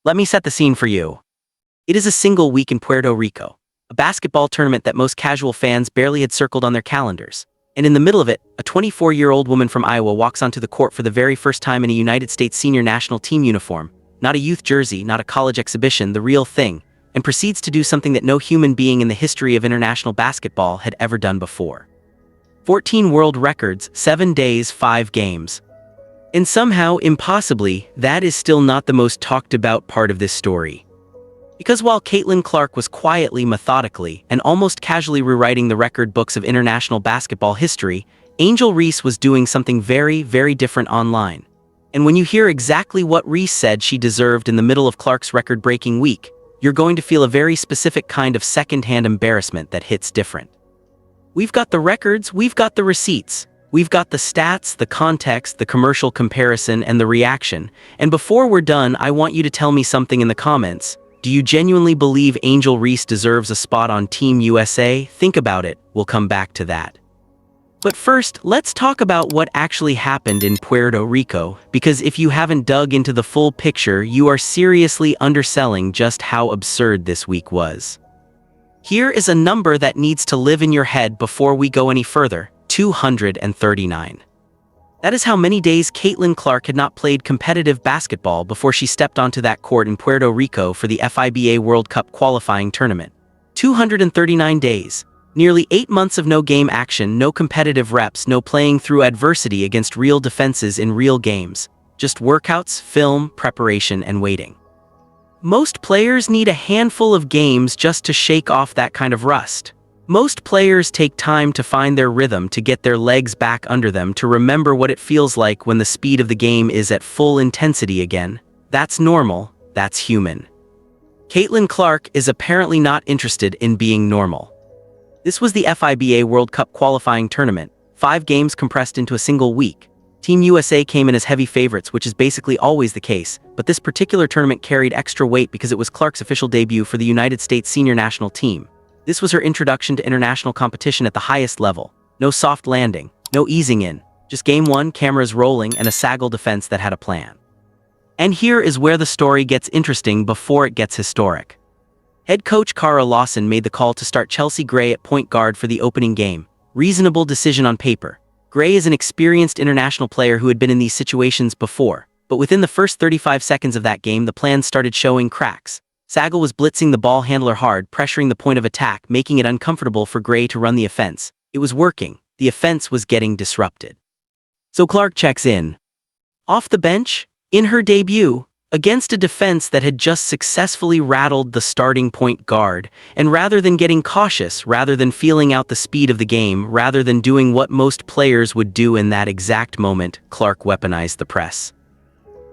Let me set the scene for you. It is a single week in Puerto Rico, a basketball tournament that most casual fans barely had circled on their calendars. And in the middle of it, a 24-year-old woman from Iowa walks onto the court for the very first time in a United States senior national team uniform, not a youth jersey, not a college exhibition, the real thing, and proceeds to do something that no human being in the history of international basketball had ever done before. 14 world records, 7 days, 5 games. And somehow, impossibly, that is still not the most talked about part of this story. Because while Caitlin Clark was quietly, methodically, and almost casually rewriting the record books of international basketball history, Angel Reese was doing something very, very different online. And when you hear exactly what Reese said she deserved in the middle of Clark's record-breaking week, you're going to feel a very specific kind of second-hand embarrassment that hits different. We've got the records, we've got the receipts, we've got the stats, the context, the commercial comparison, and the reaction. And before we're done, I want you to tell me something in the comments. Do you genuinely believe Angel Reese deserves a spot on Team USA? Think about it, we'll come back to that. But first, let's talk about what actually happened in Puerto Rico, because if you haven't dug into the full picture, you are seriously underselling just how absurd this week was. Here is a number that needs to live in your head before we go any further: 239. That is how many days Caitlin Clark had not played competitive basketball before she stepped onto that court in Puerto Rico for the FIBA World Cup Qualifying tournament. 239 days. Nearly 8 months of no game action, no competitive reps, no playing through adversity against real defenses in real games. Just workouts, film, preparation, and waiting. Most players need a handful of games just to shake off that kind of rust. Most players take time to find their rhythm, to get their legs back under them, to remember what it feels like when the speed of the game is at full intensity again. That's normal, that's human. Caitlin Clark is apparently not interested in being normal. This was the FIBA World Cup Qualifying tournament, 5 games compressed into a single week. Team USA came in as heavy favorites, which is basically always the case, but this particular tournament carried extra weight because it was Clark's official debut for the United States senior national team. This was her introduction to international competition at the highest level. No soft landing, no easing in, just game one, cameras rolling, and a Saggle defense that had a plan. And here is where the story gets interesting before it gets historic. Head coach Cara Lawson made the call to start Chelsea Gray at point guard for the opening game. Reasonable decision on paper. Gray is an experienced international player who had been in these situations before, but within the first 35 seconds of that game, the plan started showing cracks. Saggle was blitzing the ball handler hard, pressuring the point of attack, making it uncomfortable for Gray to run the offense. It was working. The offense was getting disrupted. So Clark checks in. Off the bench, in her debut, against a defense that had just successfully rattled the starting point guard, and rather than getting cautious, rather than feeling out the speed of the game, rather than doing what most players would do in that exact moment, Clark weaponized the press.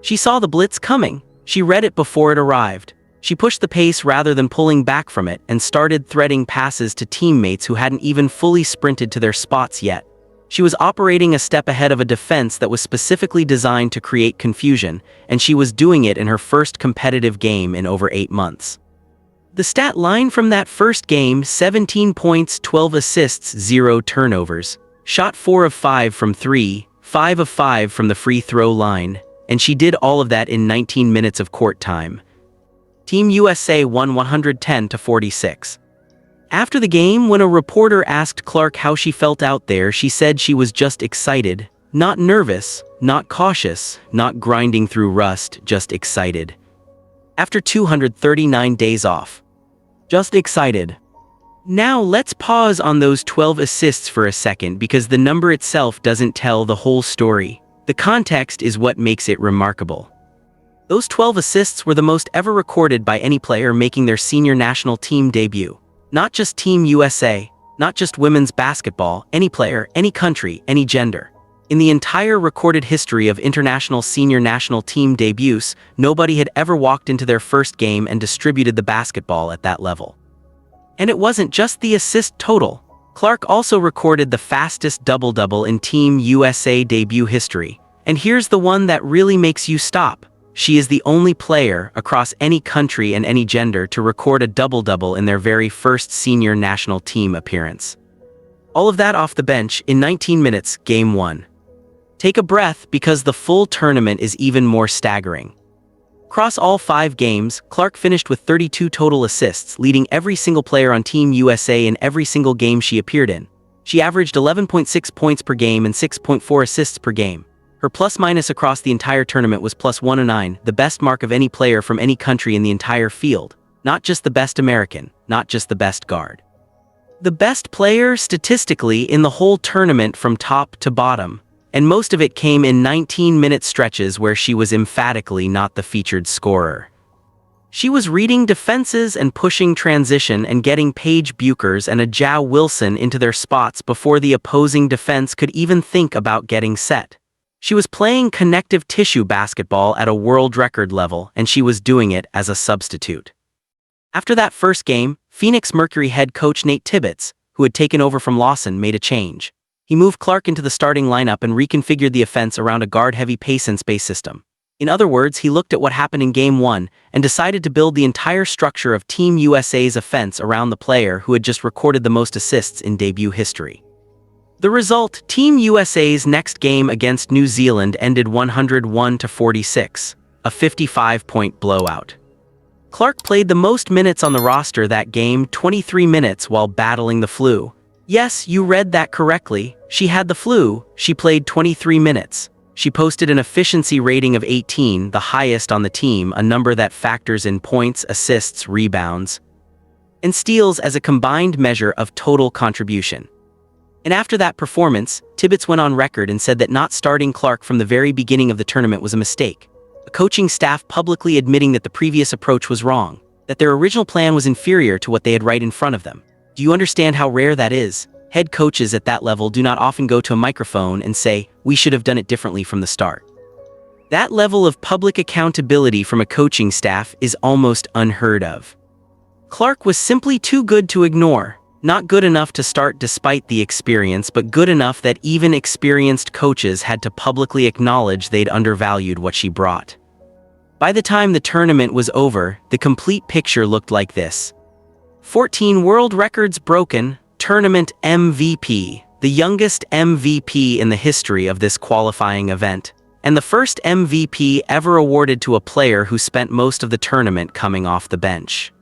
She saw the blitz coming. She read it before it arrived. She pushed the pace rather than pulling back from it, and started threading passes to teammates who hadn't even fully sprinted to their spots yet. She was operating a step ahead of a defense that was specifically designed to create confusion, and she was doing it in her first competitive game in over 8 months. The stat line from that first game: 17 points, 12 assists, 0 turnovers. Shot 4 of 5 from 3, 5 of 5 from the free throw line, and she did all of that in 19 minutes of court time. Team USA won 110-46. After the game, when a reporter asked Clark how she felt out there, she said she was just excited. Not nervous, not cautious, not grinding through rust, just excited. After 239 days off. Just excited. Now let's pause on those 12 assists for a second, because the number itself doesn't tell the whole story. The context is what makes it remarkable. Those 12 assists were the most ever recorded by any player making their senior national team debut. Not just Team USA, not just women's basketball, any player, any country, any gender. In the entire recorded history of international senior national team debuts, nobody had ever walked into their first game and distributed the basketball at that level. And it wasn't just the assist total. Clark also recorded the fastest double-double in Team USA debut history. And here's the one that really makes you stop. She is the only player across any country and any gender to record a double-double in their very first senior national team appearance. All of that off the bench in 19 minutes, Game 1. Take a breath, because the full tournament is even more staggering. Across all 5 games, Clark finished with 32 total assists, leading every single player on Team USA in every single game she appeared in. She averaged 11.6 points per game and 6.4 assists per game. Her plus-minus across the entire tournament was +109, the best mark of any player from any country in the entire field. Not just the best American, not just the best guard. The best player statistically in the whole tournament from top to bottom. And most of it came in 19-minute stretches where she was emphatically not the featured scorer. She was reading defenses and pushing transition and getting Paige Buchers and Aja Wilson into their spots before the opposing defense could even think about getting set. She was playing connective tissue basketball at a world record level, and she was doing it as a substitute. After that first game, Phoenix Mercury head coach Nate Tibbetts, who had taken over from Lawson, made a change. He moved Clark into the starting lineup and reconfigured the offense around a guard-heavy pace and space system. In other words, he looked at what happened in Game 1 and decided to build the entire structure of Team USA's offense around the player who had just recorded the most assists in debut history. The result, Team USA's next game against New Zealand ended 101-46, a 55-point blowout. Clark played the most minutes on the roster that game, 23 minutes, while battling the flu. Yes, you read that correctly. She had the flu. She played 23 minutes. She posted an efficiency rating of 18, the highest on the team, a number that factors in points, assists, rebounds, and steals as a combined measure of total contribution. And after that performance, Tibbetts went on record and said that not starting Clark from the very beginning of the tournament was a mistake. A coaching staff publicly admitting that the previous approach was wrong, that their original plan was inferior to what they had right in front of them. Do you understand how rare that is? Head coaches at that level do not often go to a microphone and say, "We should have done it differently from the start." That level of public accountability from a coaching staff is almost unheard of. Clark was simply too good to ignore. Not good enough to start despite the experience, but good enough that even experienced coaches had to publicly acknowledge they'd undervalued what she brought. By the time the tournament was over, the complete picture looked like this. 14 world records broken, tournament MVP, the youngest MVP in the history of this qualifying event, and the first MVP ever awarded to a player who spent most of the tournament coming off the bench.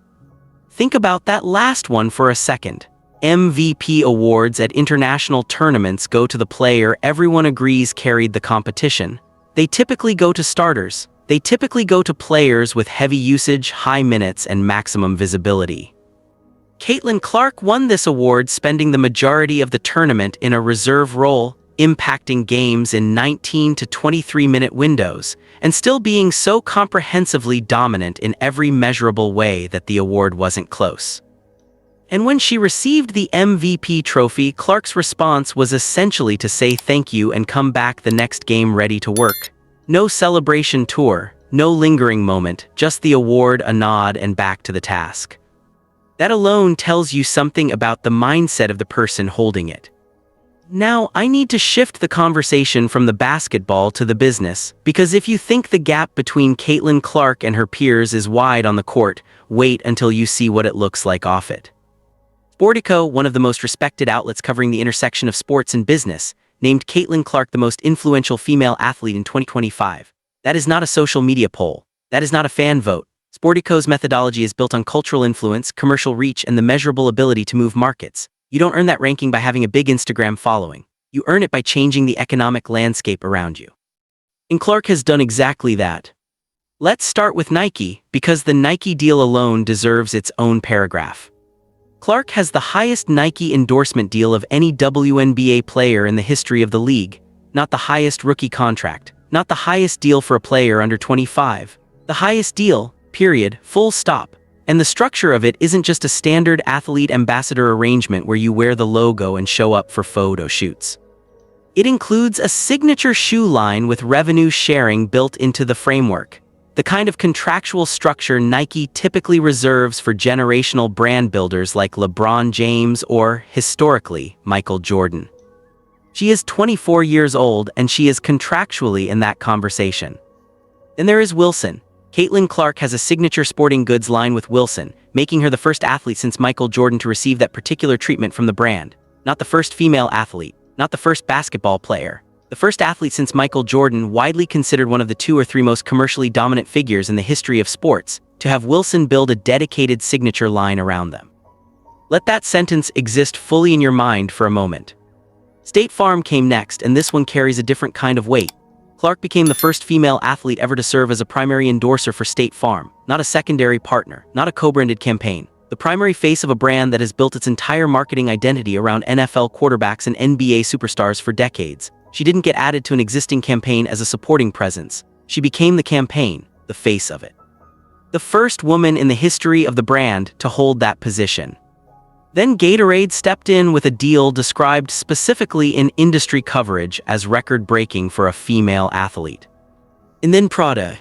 Think about that last one for a second. MVP awards at international tournaments go to the player everyone agrees carried the competition. They typically go to starters. They typically go to players with heavy usage, high minutes, and maximum visibility. Caitlin Clark won this award, spending the majority of the tournament in a reserve role, impacting games in 19 to 23-minute windows, and still being so comprehensively dominant in every measurable way that the award wasn't close. And when she received the MVP trophy, Clark's response was essentially to say thank you and come back the next game ready to work. No celebration tour, no lingering moment, just the award, a nod, and back to the task. That alone tells you something about the mindset of the person holding it. Now, I need to shift the conversation from the basketball to the business, because if you think the gap between Caitlin Clark and her peers is wide on the court, wait until you see what it looks like off it. Sportico, one of the most respected outlets covering the intersection of sports and business, named Caitlin Clark the most influential female athlete in 2025. That is not a social media poll. That is not a fan vote. Sportico's methodology is built on cultural influence, commercial reach, and the measurable ability to move markets. You don't earn that ranking by having a big Instagram following. You earn it by changing the economic landscape around you. And Clark has done exactly that. Let's start with Nike, because the Nike deal alone deserves its own paragraph. Clark has the highest Nike endorsement deal of any WNBA player in the history of the league, not the highest rookie contract, not the highest deal for a player under 25. The highest deal, period, full stop. And the structure of it isn't just a standard athlete ambassador arrangement where you wear the logo and show up for photo shoots. It includes a signature shoe line with revenue sharing built into the framework, the kind of contractual structure Nike typically reserves for generational brand builders like LeBron James or, historically, Michael Jordan. She is 24 years old and she is contractually in that conversation. Then there is Wilson. Caitlin Clark has a signature sporting goods line with Wilson, making her the first athlete since Michael Jordan to receive that particular treatment from the brand. Not the first female athlete, not the first basketball player, The first athlete since Michael Jordan, widely considered one of the 2 or 3 most commercially dominant figures in the history of sports, to have Wilson build a dedicated signature line around them. Let that sentence exist fully in your mind for a moment. State Farm came next, and this one carries a different kind of weight. Clark became the first female athlete ever to serve as a primary endorser for State Farm, not a secondary partner, not a co-branded campaign. The primary face of a brand that has built its entire marketing identity around NFL quarterbacks and NBA superstars for decades. She didn't get added to an existing campaign as a supporting presence. She became the campaign, the face of it. The first woman in the history of the brand to hold that position. Then Gatorade stepped in with a deal described specifically in industry coverage as record-breaking for a female athlete. And then Prada.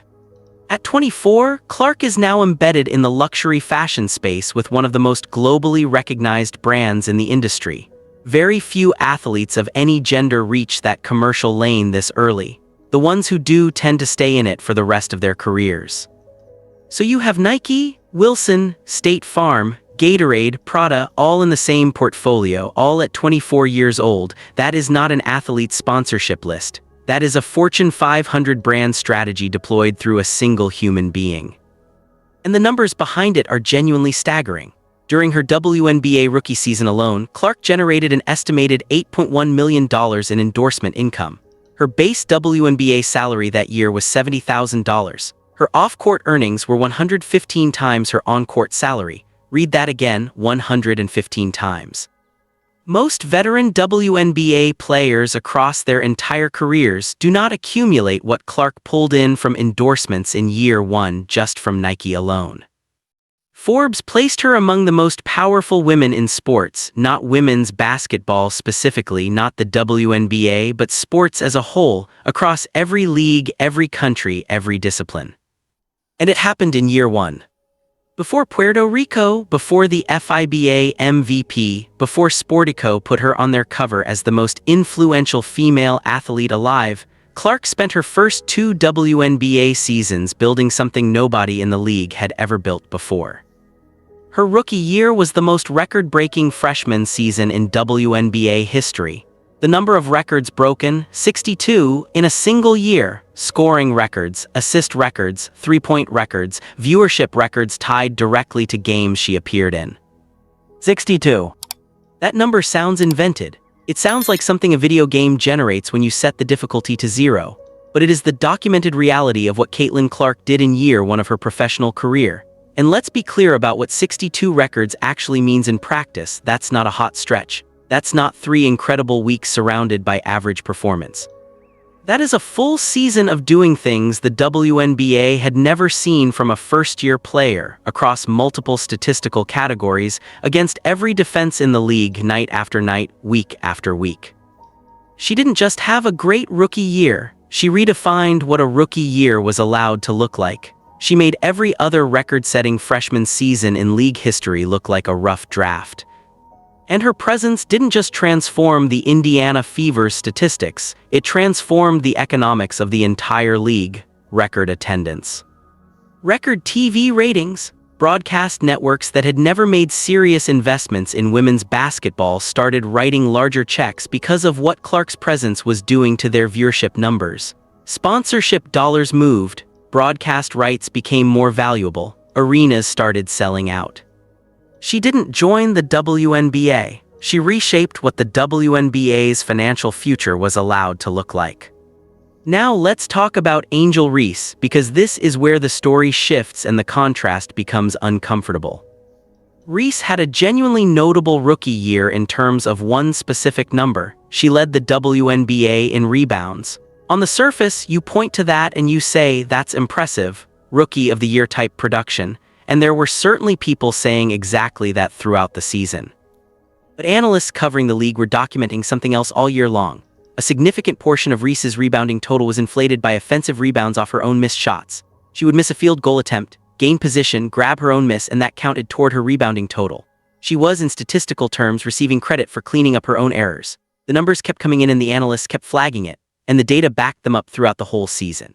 At 24, Clark is now embedded in the luxury fashion space with one of the most globally recognized brands in the industry. Very few athletes of any gender reach that commercial lane this early. The ones who do tend to stay in it for the rest of their careers. So you have Nike, Wilson, State Farm, Gatorade, Prada, all in the same portfolio, all at 24 years old. That is not an athlete sponsorship list. That is a Fortune 500 brand strategy deployed through a single human being. And the numbers behind it are genuinely staggering. During her WNBA rookie season alone, Clark generated an estimated $8.1 million in endorsement income. Her base WNBA salary that year was $70,000. Her off-court earnings were 115 times her on-court salary. Read that again, 115 times. Most veteran WNBA players across their entire careers do not accumulate what Clark pulled in from endorsements in year 1 just from Nike alone. Forbes placed her among the most powerful women in sports, not women's basketball specifically, not the WNBA, but sports as a whole, across every league, every country, every discipline. And it happened in year 1. Before Puerto Rico, before the FIBA MVP, before Sportico put her on their cover as the most influential female athlete alive, Clark spent her first 2 WNBA seasons building something nobody in the league had ever built before. Her rookie year was the most record-breaking freshman season in WNBA history. The number of records broken, 62, in a single year. Scoring records, assist records, three-point records, viewership records tied directly to games she appeared in. 62. That number sounds invented. It sounds like something a video game generates when you set the difficulty to 0. But it is the documented reality of what Caitlin Clark did in year 1 of her professional career. And let's be clear about what 62 records actually means in practice. That's not a hot stretch. That's not 3 incredible weeks surrounded by average performance. That is a full season of doing things the WNBA had never seen from a first-year player across multiple statistical categories against every defense in the league night after night, week after week. She didn't just have a great rookie year, she redefined what a rookie year was allowed to look like. She made every other record-setting freshman season in league history look like a rough draft. And her presence didn't just transform the Indiana Fever's statistics, it transformed the economics of the entire league. Record attendance. Record TV ratings. Broadcast networks that had never made serious investments in women's basketball started writing larger checks because of what Clark's presence was doing to their viewership numbers. Sponsorship dollars moved, broadcast rights became more valuable, arenas started selling out. She didn't join the WNBA, she reshaped what the WNBA's financial future was allowed to look like. Now let's talk about Angel Reese, because this is where the story shifts and the contrast becomes uncomfortable. Reese had a genuinely notable rookie year in terms of one specific number. She led the WNBA in rebounds. On the surface, you point to that and you say, that's impressive, rookie of the year type production. And there were certainly people saying exactly that throughout the season. But analysts covering the league were documenting something else all year long. A significant portion of Reese's rebounding total was inflated by offensive rebounds off her own missed shots. She would miss a field goal attempt, gain position, grab her own miss, and that counted toward her rebounding total. She was, in statistical terms, receiving credit for cleaning up her own errors. The numbers kept coming in and the analysts kept flagging it, and the data backed them up throughout the whole season.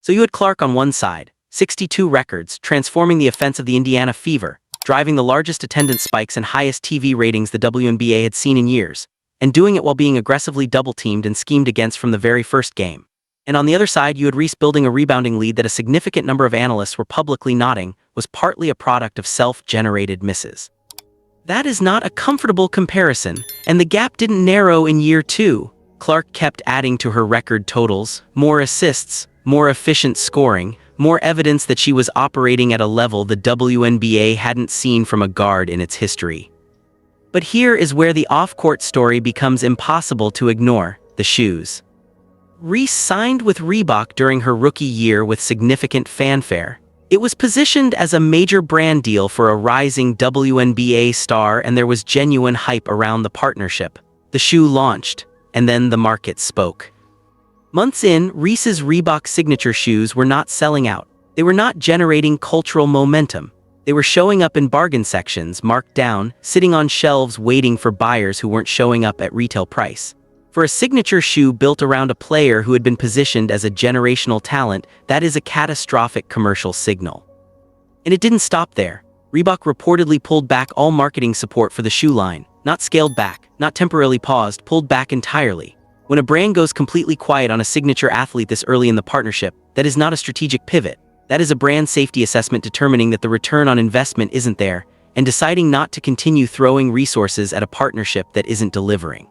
So you had Clark on one side, 62 records, transforming the offense of the Indiana Fever, driving the largest attendance spikes and highest TV ratings the WNBA had seen in years. and doing it while being aggressively double-teamed and schemed against from the very first game. And on the other side, you had Reese building a rebounding lead that a significant number of analysts were publicly nodding was partly a product of self-generated misses. That is not a comfortable comparison, and the gap didn't narrow in year 2. Clark kept adding to her record totals, more assists, more efficient scoring, more evidence that she was operating at a level the WNBA hadn't seen from a guard in its history. But here is where the off-court story becomes impossible to ignore: the shoes. Reese signed with Reebok during her rookie year with significant fanfare. It was positioned as a major brand deal for a rising WNBA star, and there was genuine hype around the partnership. The shoe launched, and then the market spoke. Months in, Reese's Reebok signature shoes were not selling out. They were not generating cultural momentum. They were showing up in bargain sections, marked down, sitting on shelves waiting for buyers who weren't showing up at retail price. For a signature shoe built around a player who had been positioned as a generational talent, that is a catastrophic commercial signal. And it didn't stop there. Reebok reportedly pulled back all marketing support for the shoe line. Not scaled back, not temporarily paused, pulled back entirely. When a brand goes completely quiet on a signature athlete this early in the partnership, that is not a strategic pivot. That is a brand safety assessment determining that the return on investment isn't there, and deciding not to continue throwing resources at a partnership that isn't delivering.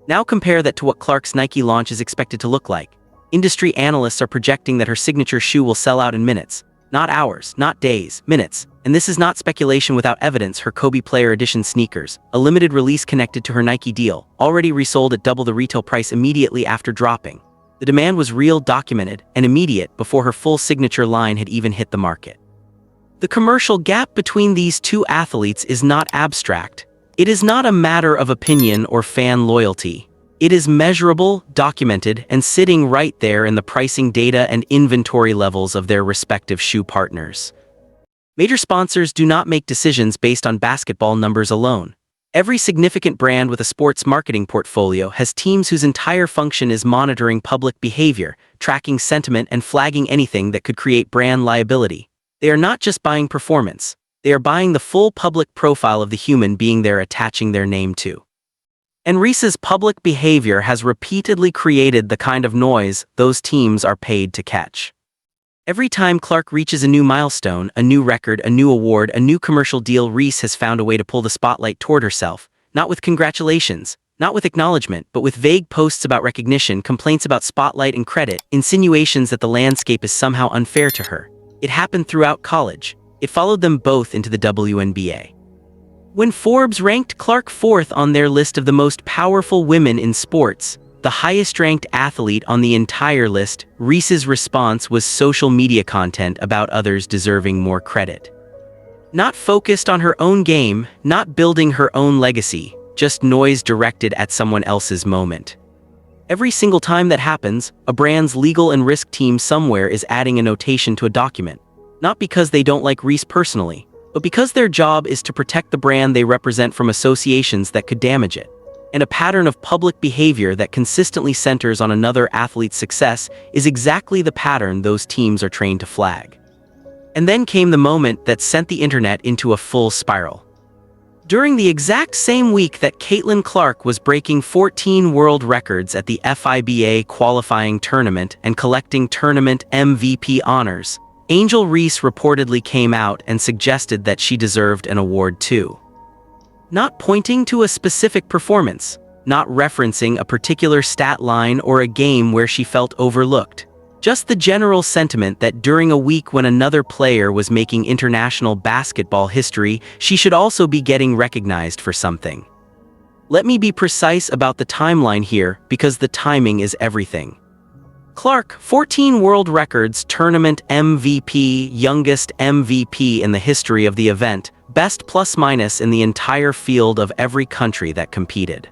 Now compare that to what Clark's Nike launch is expected to look like. Industry analysts are projecting that her signature shoe will sell out in minutes. Not hours, not days, minutes. And this is not speculation without evidence. Her Kobe Player Edition sneakers, a limited release connected to her Nike deal, already resold at double the retail price immediately after dropping. The demand was real, documented, and immediate before her full signature line had even hit the market. The commercial gap between these two athletes is not abstract. It is not a matter of opinion or fan loyalty. It is measurable, documented, and sitting right there in the pricing data and inventory levels of their respective shoe partners. Major sponsors do not make decisions based on basketball numbers alone. Every significant brand with a sports marketing portfolio has teams whose entire function is monitoring public behavior, tracking sentiment, and flagging anything that could create brand liability. They are not just buying performance. They are buying the full public profile of the human being they're attaching their name to. And Reese's public behavior has repeatedly created the kind of noise those teams are paid to catch. Every time Clark reaches a new milestone, a new record, a new award, a new commercial deal, Reese has found a way to pull the spotlight toward herself, not with congratulations, not with acknowledgement, but with vague posts about recognition, complaints about spotlight and credit, insinuations that the landscape is somehow unfair to her. It happened throughout college. It followed them both into the WNBA. When Forbes ranked Clark 4th on their list of the most powerful women in sports, the highest-ranked athlete on the entire list, Reese's response was social media content about others deserving more credit. Not focused on her own game, not building her own legacy, just noise directed at someone else's moment. Every single time that happens, a brand's legal and risk team somewhere is adding a notation to a document. Not because they don't like Reese personally, but because their job is to protect the brand they represent from associations that could damage it. And a pattern of public behavior that consistently centers on another athlete's success is exactly the pattern those teams are trained to flag. And then came the moment that sent the internet into a full spiral. During the exact same week that Caitlin Clark was breaking 14 world records at the FIBA qualifying tournament and collecting tournament MVP honors, Angel Reese reportedly came out and suggested that she deserved an award too. Not pointing to a specific performance, not referencing a particular stat line or a game where she felt overlooked. Just the general sentiment that during a week when another player was making international basketball history, she should also be getting recognized for something. Let me be precise about the timeline here, because the timing is everything. Clark, 14 world records, tournament MVP, youngest MVP in the history of the event, best plus-minus in the entire field of every country that competed.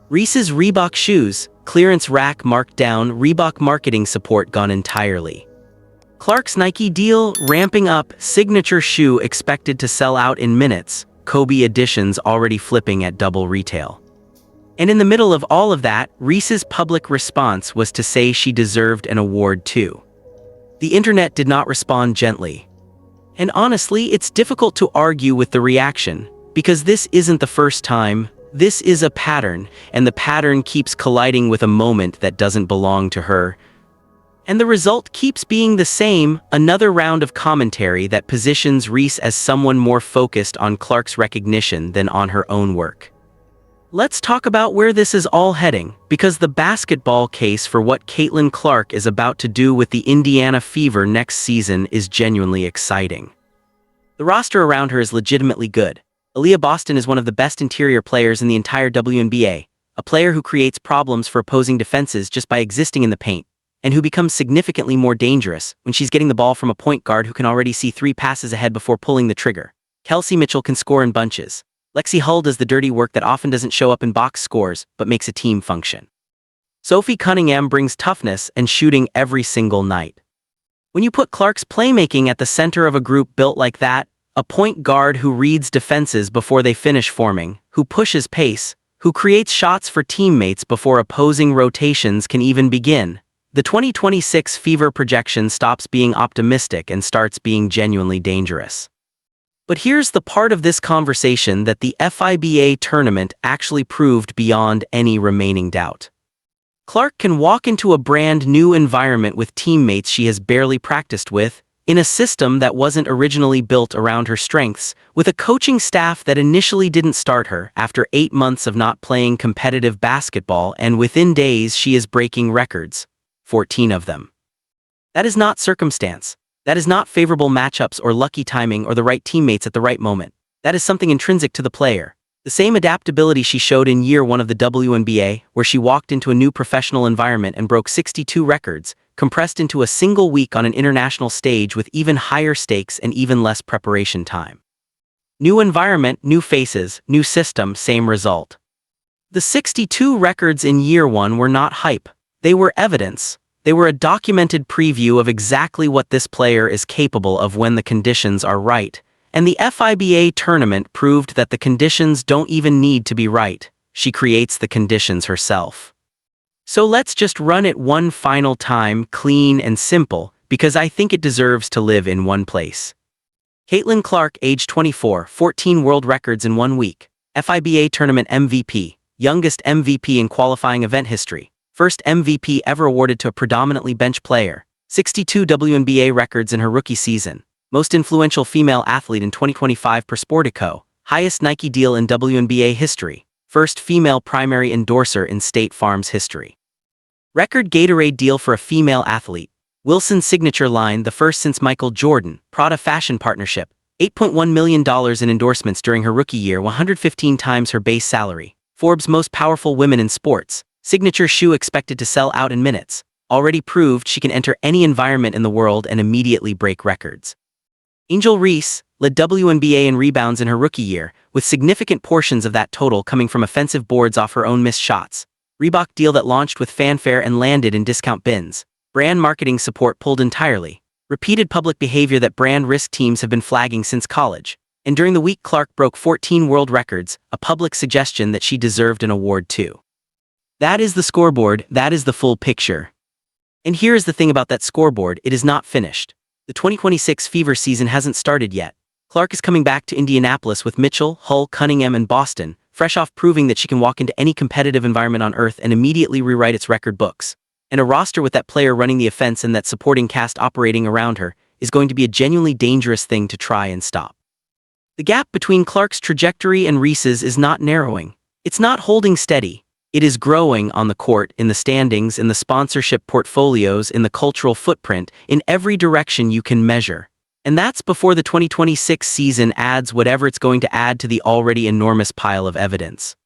Reese's Reebok shoes, clearance rack marked down, Reebok marketing support gone entirely. Clark's Nike deal ramping up, signature shoe expected to sell out in minutes, Kobe editions already flipping at double retail. And in the middle of all of that, Reese's public response was to say she deserved an award too. The internet did not respond gently. And honestly, it's difficult to argue with the reaction, because this isn't the first time, This is a pattern, and the pattern keeps colliding with a moment that doesn't belong to her. And the result keeps being the same, another round of commentary that positions Reese as someone more focused on Clark's recognition than on her own work. Let's talk about where this is all heading, because the basketball case for what Caitlin Clark is about to do with the Indiana Fever next season is genuinely exciting. The roster around her is legitimately good. Aaliyah Boston is one of the best interior players in the entire WNBA, a player who creates problems for opposing defenses just by existing in the paint, and who becomes significantly more dangerous when she's getting the ball from a point guard who can already see 3 passes ahead before pulling the trigger. Kelsey Mitchell can score in bunches. Lexi Hull does the dirty work that often doesn't show up in box scores but makes a team function. Sophie Cunningham brings toughness and shooting every single night. When you put Clark's playmaking at the center of a group built like that, a point guard who reads defenses before they finish forming, who pushes pace, who creates shots for teammates before opposing rotations can even begin, the 2026 Fever projection stops being optimistic and starts being genuinely dangerous. But here's the part of this conversation that the FIBA tournament actually proved beyond any remaining doubt. Clark can walk into a brand new environment with teammates she has barely practiced with, in a system that wasn't originally built around her strengths, with a coaching staff that initially didn't start her after 8 months of not playing competitive basketball, and within days she is breaking records, 14 of them. That is not circumstance. That is not favorable matchups or lucky timing or the right teammates at the right moment. That is something intrinsic to the player. The same adaptability she showed in year 1 of the WNBA, where she walked into a new professional environment and broke 62 records, compressed into a single week on an international stage with even higher stakes and even less preparation time. New environment, new faces, new system, same result. The 62 records in year 1 were not hype. They were evidence. They were a documented preview of exactly what this player is capable of when the conditions are right. And the FIBA tournament proved that the conditions don't even need to be right. She creates the conditions herself. So let's just run it one final time, clean and simple, because I think it deserves to live in one place. Caitlin Clark, age 24, 14 world records in 1 week. FIBA tournament MVP, youngest MVP in qualifying event history. First MVP ever awarded to a predominantly bench player. 62 WNBA records in her rookie season. Most influential female athlete in 2025 per Sportico. Highest Nike deal in WNBA history. First female primary endorser in State Farm's history. Record Gatorade deal for a female athlete. Wilson's signature line, the first since Michael Jordan. Prada fashion partnership. $8.1 million in endorsements during her rookie year, 115 times her base salary. Forbes' most powerful women in sports. Signature shoe expected to sell out in minutes. Already proved she can enter any environment in the world and immediately break records. Angel Reese led WNBA in rebounds in her rookie year, with significant portions of that total coming from offensive boards off her own missed shots. Reebok deal that launched with fanfare and landed in discount bins. Brand marketing support pulled entirely. Repeated public behavior that brand risk teams have been flagging since college. And during the week Clark broke 14 world records, a public suggestion that she deserved an award too. That is the scoreboard, that is the full picture. And here is the thing about that scoreboard, it is not finished. The 2026 Fever season hasn't started yet. Clark is coming back to Indianapolis with Mitchell, Hull, Cunningham, and Boston, fresh off proving that she can walk into any competitive environment on earth and immediately rewrite its record books. And a roster with that player running the offense and that supporting cast operating around her is going to be a genuinely dangerous thing to try and stop. The gap between Clark's trajectory and Reese's is not narrowing. It's not holding steady. It is growing on the court, in the standings, in the sponsorship portfolios, in the cultural footprint, in every direction you can measure. And that's before the 2026 season adds whatever it's going to add to the already enormous pile of evidence.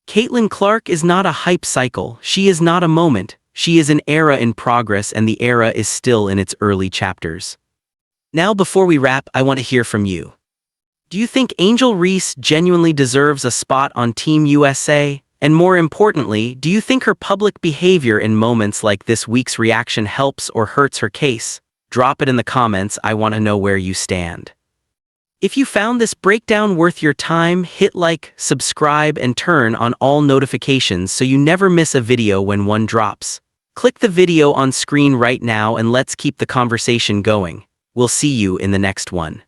Caitlin Clark is not a hype cycle, she is not a moment, she is an era in progress, and the era is still in its early chapters. Now before we wrap, I want to hear from you. Do you think Angel Reese genuinely deserves a spot on Team USA? And more importantly, do you think her public behavior in moments like this week's reaction helps or hurts her case? Drop it in the comments, I want to know where you stand. If you found this breakdown worth your time, hit like, subscribe, and turn on all notifications so you never miss a video when one drops. Click the video on screen right now and let's keep the conversation going. We'll see you in the next one.